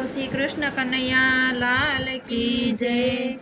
શ્રી કૃષ્ણ કનૈયા લાલ કી જય।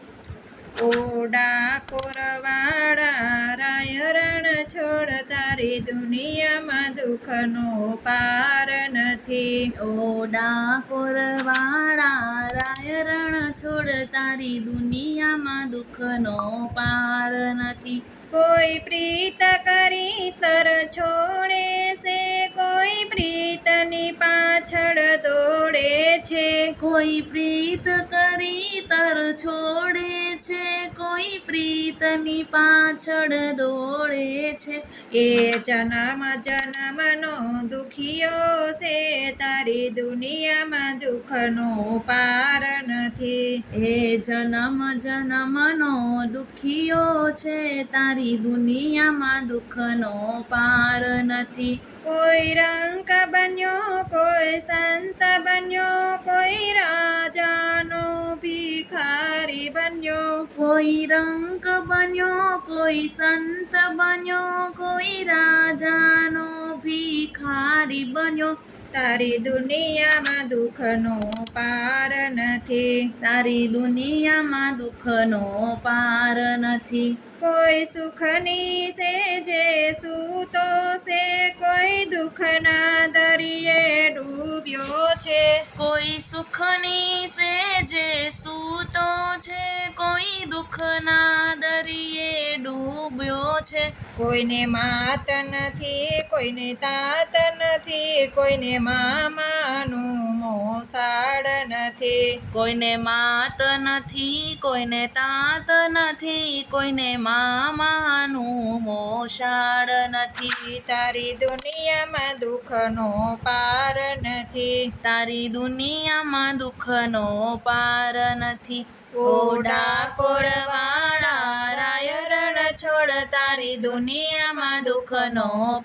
ઓ ડાકોર વાળા રાય રણ છોડ, તારી દુનિયામાં દુઃખનો પાર નથી। ઓ ડાકોર વાળા રાય રણ છોડ, તારી દુનિયામાં દુઃખનો પાર નથી। કોઈ પ્રીત કરી તર છોડે છે, કોઈ પ્રીતની પાછળ દોડે છે। કોઈ પ્રીત કરી તર છોડે છે, કોઈ પ્રીતની પાછળ દોડે છે। એ જન્મ જન્મનો દુખિયો છે, તારી દુનિયામાં દુઃખનો પાર નથી। એ જન્મ જન્મનો દુખિયો છે, તારી દુનિયામાં દુઃખનો પાર નથી। કોઈ રંક બન્યો, કોઈ સંત બન્યો, કોઈ રાજાનો ભિખારી બન્યો। કોઈ રંક બન્યો, કોઈ સંત બન્યો, કોઈ રાજાનો ભિખારી બન્યો। તારી દુનિયામાં દુઃખનો પાર નથી। તારી દુનિયામાં દુઃખનો પાર નથી। કોઈ સુખની છે જે સૂતો છે, કોઈ દુઃખના દરિયે ડૂબ્યો છે। કોઈ સુખની છે જે સૂતો છે, કોઈ દુઃખના દરિયે ડૂબ્યો છે। કોઈને માત નથી, કોઈને તાત નથી, કોઈને મામાનું મોસાળ નથી। કોઈને માત નથી, કોઈને તાત નથી, કોઈને મામાનું મોસાળ નથી। તારી દુનિયામાં દુઃખનો પાર નથી। તારી દુનિયામાં દુઃખનો પાર નથી। ઓ ડાકોર વાળા રાય રણ છોડ, તારી દુનિયામાં દુઃખનો